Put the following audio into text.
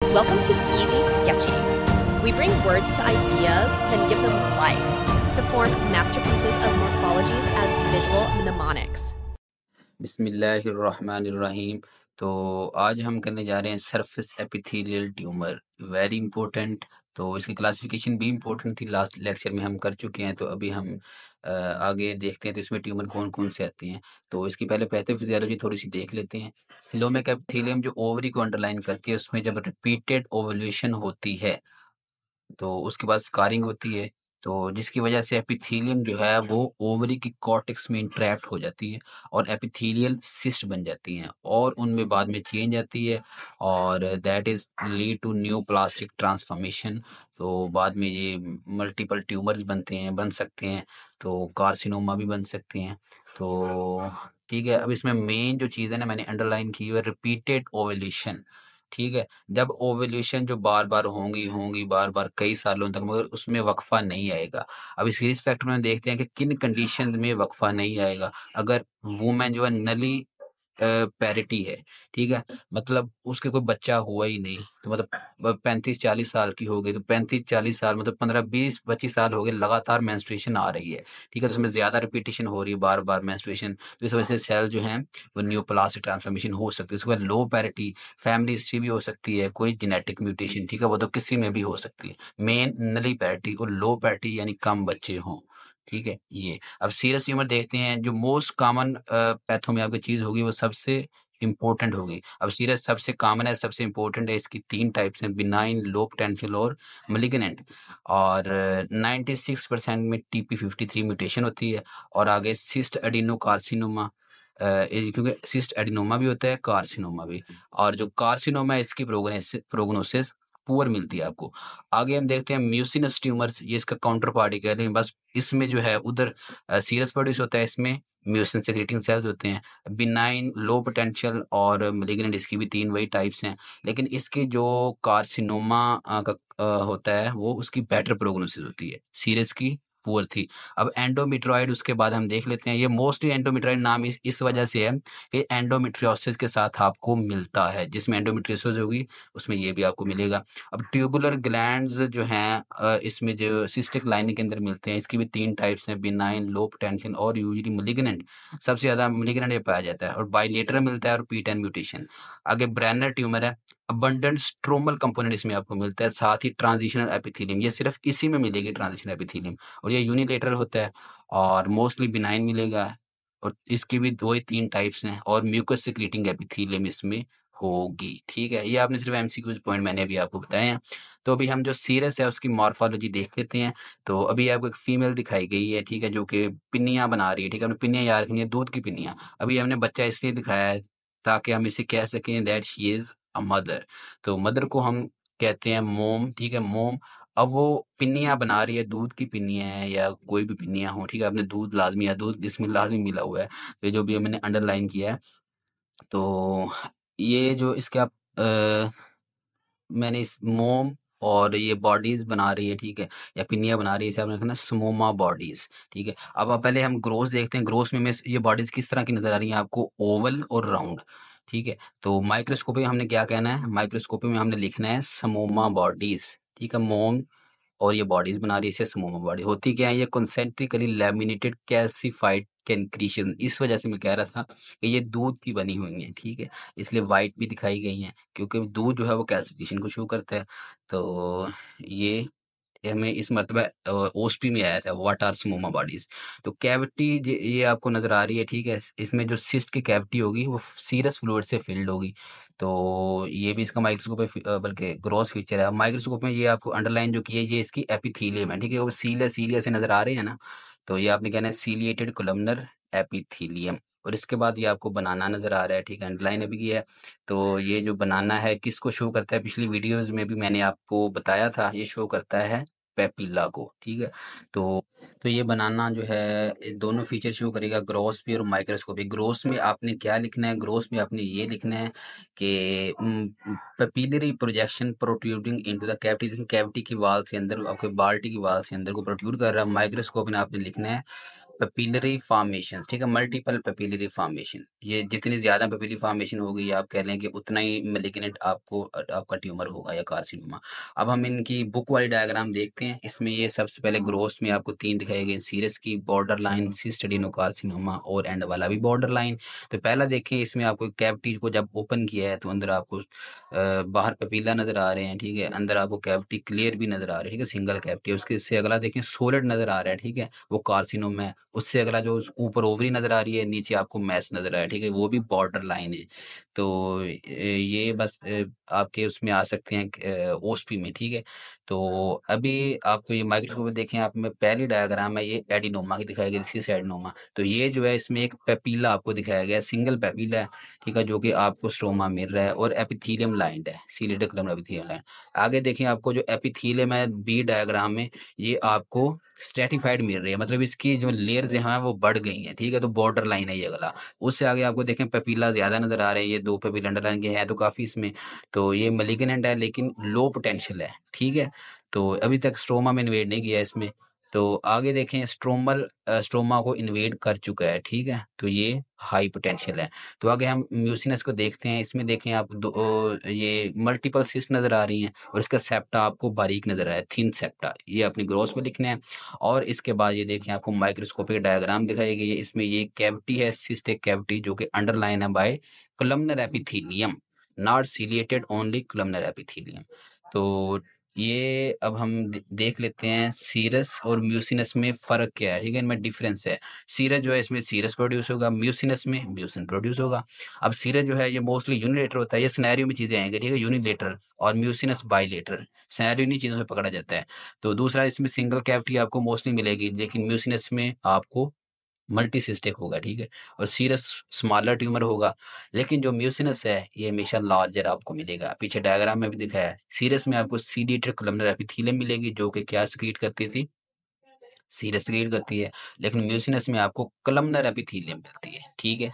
Welcome to Easy Sketchy. We bring words to ideas, then give them life to form masterpieces of morphologies as visual mnemonics. बिस्मिल्लाहिर्रहमानिर्रहीम। तो आज हम करने जा रहे हैं surface epithelial tumour, very important. तो इसकी क्लासिफिकेशन भी इम्पोर्टेंट थी, लास्ट लेक्चर में हम कर चुके हैं। तो अभी हम आगे देखते हैं तो इसमें ट्यूमर कौन कौन से आते हैं। तो इसकी पहले पैथोफिजियोलॉजी थोड़ी सी देख लेते हैं। सिलोमिक एपिथेलियम जो ओवरी को अंडरलाइन करती है, उसमें जब रिपीटेड ओवल्यूशन होती है तो उसके बाद स्कारिंग होती है, तो जिसकी वजह से एपिथेलियम जो है वो ओवरी की कॉर्टेक्स में इंट्रैप्ट हो जाती है और एपिथेलियल सिस्ट बन जाती हैं और उनमें बाद में चेंज आती है और that is lead to new plastic transformation. तो बाद में ये मल्टीपल ट्यूमर्स बनते हैं, बन सकते हैं, तो कार्सिनोमा भी बन सकते हैं। तो ठीक है, अब इसमें मेन जो चीज़ है ना, मैंने अंडरलाइन की हुई है रिपीटेड ओवल्यूशन। ठीक है, जब ओवल्यूशन जो बार बार होंगी होंगी बार बार कई सालों तक, मगर उसमें वक्फा नहीं आएगा। अब इस रिस्क फैक्टर में देखते हैं कि किन कंडीशन में वक्फा नहीं आएगा। अगर वुमेन जो है नली पैरिटी है, ठीक है, मतलब उसके कोई बच्चा हुआ ही नहीं, तो मतलब 35-40 साल की हो गई, तो 35-40 साल मतलब 15-20-25 साल हो गए लगातार मेंस्ट्रुएशन आ रही है। ठीक है, तो उसमें ज्यादा रिपीटेशन हो रही है, बार बार मेंस्ट्रुएशन, तो इस वजह से सेल जो है वो न्यूप्लास्टिक ट्रांसफॉर्मेशन हो सकती है। उसके बाद लो पैरिटी, फैमिली हिस्ट्री भी हो सकती है, कोई जेनेटिक म्यूटेशन, ठीक है, वो तो किसी में भी हो सकती है। मेन नली पैरिटी और लो पैरिटी यानी कम बच्चे हों। ठीक है, ये अब सीरियस ट्यूमर देखते हैं। जो मोस्ट कॉमन पैथो में आपकी चीज होगी वो सबसे इंपॉर्टेंट होगी। अब सीरियस सबसे कॉमन है, सबसे इंपॉर्टेंट है, इसकी 3 टाइप्स हैं, बिनाइन, लो पोटेंशियल और मलिग्नेंट। और 96% में TP53 म्यूटेशन होती है। और आगे सिस्ट एडिनो कार्सिनोमा, क्योंकि सिस्ट एडिनोमा भी होता है, कार्सिनोमा भी। और जो कार्सिनोमा है इसकी प्रोग्नोसिस पुअर मिलती है आपको। आगे हम देखते हैं म्यूसिनस ट्यूमर्स, ये इसका काउंटर पार्ट ही कहते हैं, बस इसमें जो है उधर सीरस प्रोड्यूस होता है, इसमें म्यूसिन सेक्रेटिंग सेल्स होते हैं। बिनाइन, लो पोटेंशियल और मलिग्नेंट, इसकी भी 3 वही टाइप्स हैं। लेकिन इसकी जो कार्सिनोमा का होता है वो उसकी बेटर प्रोग्नोसिस होती है, सीरस की पुअर थी। अब एंडोमेट्रियोइड उसके बाद हम देख लेते हैं। ये मोस्टली एंडोमेट्रियोइड नाम इस वजह से है कि एंडोमेट्रियोसिस के साथ आपको मिलता है, जिसमें एंडोमेट्रियोसिस होगी उसमें ये भी आपको मिलेगा। अब ट्यूबुलर ग्लैंड्स जो हैं इसमें जो सिस्टिक लाइनिंग के अंदर मिलते हैं, इसकी भी 3 टाइप्स हैं, बिनाइन, लो पोटेंशियल और यूजुअली मलिग्नेंट। सबसे ज्यादा मलिग्नेंट ये पाया जाता है और बाइलेटरल मिलता है और P10 म्यूटेशन। आगे ब्रेनर ट्यूमर है, अबंडेंट स्ट्रोमल कंपोनेंट इसमें आपको मिलता है, साथ ही ट्रांजिशनल एपिथेलियम, ये सिर्फ इसी में मिलेगी ट्रांजिशनल एपिथेलियम, और ये यूनिलेटरल होता है और मोस्टली बिनाइन मिलेगा। और इसकी भी 2 ही 3 टाइप्स हैं और म्यूकस सिक्रीटिंग एपिथेलियम इसमें होगी। ठीक है, ये आपने सिर्फ एमसीक्यूज पॉइंट मैंने अभी आपको बताए हैं। तो अभी हम जो सीरस है उसकी मॉर्फोलॉजी देख लेते हैं। तो अभी आपको एक फीमेल दिखाई गई है, ठीक है, जो कि पिन्नियां बना रही है। ठीक है, हमने पिन्नियां याद रखनी है, दूध की पिन्नियां। अभी हमने बच्चा इसलिए दिखाया है ताकि हम इसे कह सकें that she is a mother. तो मदर को हम कहते हैं मोम। ठीक है, मोम। अब वो पिन्नियां बना रही है, दूध की पिन्नियां है या कोई भी पिन्नियां हो, ठीक है, आपने दूध लाजमी या दूध इसमें लाजमी मिला हुआ है, तो ये जो भी मैंने अंडरलाइन किया है। तो ये जो इसके आप मैंने इस मोम और ये बॉडीज बना रही है, ठीक है, या पिन्नियां बना रही है, इसे आपने रखना स्मोमा बॉडीज। ठीक है, अब आप पहले हम ग्रोथ देखते हैं। ग्रोथ में ये बॉडीज किस तरह की नजर आ रही है आपको, ओवल और राउंड। ठीक है, तो माइक्रोस्कोपी में हमने क्या कहना है, माइक्रोस्कोपी में हमने लिखना है स्मोमा बॉडीज। ठीक है, मोम और ये बॉडीज बना रही है, इसे स्मोमा बॉडी होती क्या है, ये कॉन्सेंट्रिकली लैमिनेटेड कैल्सिफाइड कैनक्रीशन। इस वजह से मैं कह रहा था कि ये दूध की बनी हुई है, ठीक है, इसलिए वाइट भी दिखाई गई हैं, क्योंकि दूध जो है वो कैल्सिफिकेशन को शो करता है। तो ये हमें इस मरतबा ओएसपी में आया था, व्हाट आर स्मोमा बॉडीज। तो कैविटी ये आपको नजर आ रही है, ठीक है, इसमें जो सिस्ट की कैविटी होगी वो सीरस फ्लूइड से फिल्ड होगी। तो ये भी इसका माइक्रोस्कोप बल्कि ग्रॉस फीचर है। माइक्रोस्कोप में ये आपको अंडरलाइन जो की है ये इसकी एपिथीलियम है, ठीक है, वो सीलिया सीलिया से नजर आ रहे हैं ना, तो ये आपने कहना है सीलिएटेड कोलमनर एपिथीलियम। और इसके बाद ये आपको बनाना नजर आ रहा है, ठीक है, अंडरलाइन अभी किया है। तो ये जो बनाना है किसको शो करता है, पिछली वीडियोस में भी मैंने आपको बताया था, ये शो करता है पेपिला को। ठीक है, तो ये बनाना जो है ये दोनों फीचर शो करेगा, ग्रोस भी और माइक्रोस्कोपी। ग्रोस में आपने क्या लिखना है, ग्रोस में आपने ये लिखना है कि papillary projection protruding into the cavity, cavity की वाल से अंदर, आपके बाल्टी की वाल से अंदर को प्रोट्रूड कर रहा है। माइक्रोस्कोप में आपने लिखना है पेपिलरी फॉर्मेशन, ठीक है, मल्टीपल पेपिलरी फॉर्मेशन, ये जितनी ज्यादा पेपिलरी फॉर्मेशन होगी आप कह लें कि उतना ही मेलिग्नेंट आपको आपका ट्यूमर होगा या कार्सिनोमा। अब हम इनकी बुक वाली डायग्राम देखते हैं। इसमें ये सबसे पहले ग्रोस में आपको 3 दिखाई गई, सीरस की, बॉर्डर लाइन, सिस्टेडिनो कार्सिनोमा और एंड वाला भी बॉर्डर लाइन। तो पहला देखें, इसमें आपको कैविटी को जब ओपन किया है तो अंदर आपको बाहर पेपिला नजर आ रहे हैं, ठीक है, अंदर आपको कैविटी क्लियर भी नजर आ रही है, ठीक है, सिंगल कैविटी। उसके से अगला देखें सोलिड नजर आ रहा है, ठीक है, वो कार्सिनोमा है। उससे अगला जो ऊपर ओवरी नजर आ रही है, नीचे आपको मैस नजर आ रहा है, ठीक है, वो भी बॉर्डर लाइन है। तो ये बस आपके उसमें आ सकते हैं ओस्पी में, ठीक है। तो अभी आपको ये माइक्रोस्कोप में देखें, आप में पहली डायग्राम है ये एडिनोमा की दिखाई गई, दिस एडिनोमा। तो ये जो है इसमें एक पेपीला आपको दिखाया गया है, सिंगल पेपीला है, ठीक है, जो कि आपको स्ट्रोमा मिल रहा है और एपिथेलियम लाइंड है, सीलेटेड कलम एपिथेलियम लाइन। आगे देखें, आपको जो एपिथेलियम है बी डायग्राम में, ये आपको स्ट्रेटिफाइड मिल रही है, मतलब इसकी जो लेयर्स हैं वो बढ़ गई हैं, ठीक है, तो बॉर्डर लाइन है ये अगला। उससे आगे आपको देखें पेपीला ज्यादा नजर आ रहे हैं, ये 2 पेपीला अंडरलाइन के हैं तो काफी इसमें। तो ये मलिग्नेंट है लेकिन लो पोटेंशियल है, ठीक है। तो अभी तक स्ट्रोमा में इन्वेड नहीं किया इसमें। तो आगे देखें, स्ट्रोमा को इन्वेड कर चुका है, ठीक है, तो ये हाई पोटेंशियल है। तो आगे हम म्यूसिनस को देखते हैं। इसमें देखें आप ये मल्टीपल सिस्ट नजर आ रही हैं और इसका सेप्टा आपको बारीक नजर आ रहा है, थिन सेप्टा, ये अपनी ग्रोस में लिखना है। और इसके बाद ये देखें, आपको माइक्रोस्कोपिक डायग्राम दिखाई गई है। इसमें ये कैविटी है, सिस्टिक कैविटी, जो कि अंडरलाइन है by columnar epithelium, not ciliated, only columnar epithelium. तो ये अब हम देख लेते हैं सीरस और म्यूसिनस में फर्क क्या है, ठीक है, इनमें डिफरेंस है। सीरस जो है इसमें सीरस प्रोड्यूस होगा, म्यूसिनस में म्यूसिन प्रोड्यूस होगा। अब सीरस जो है ये मोस्टली यूनिलेटरल होता है, ये सिनेरियो में चीजें आएंगी, ठीक है, यूनिलेटरल, और म्यूसिनस बाइलेटरल, सिनेरियो इन्हीं चीजों से पकड़ा जाता है। तो दूसरा, इसमें सिंगल कैविटी आपको मोस्टली मिलेगी, लेकिन म्यूसिनस में आपको मल्टीसिस्टिक होगा, ठीक है, और सीरस स्मॉलर ट्यूमर होगा। लेकिन जो म्यूसिनस है ये हमेशा लार्जर आपको मिलेगा। पीछे डायग्राम में भी दिखाया है, सीरस में आपको सीडिएटेड कोलमनर एपिथेलियम मिलेगी, जो कि क्या सीक्रेट करती थी, सीरस सीक्रेट करती है। लेकिन म्यूसिनस में आपको कोलमनर एपिथेलियम मिलती है, ठीक है।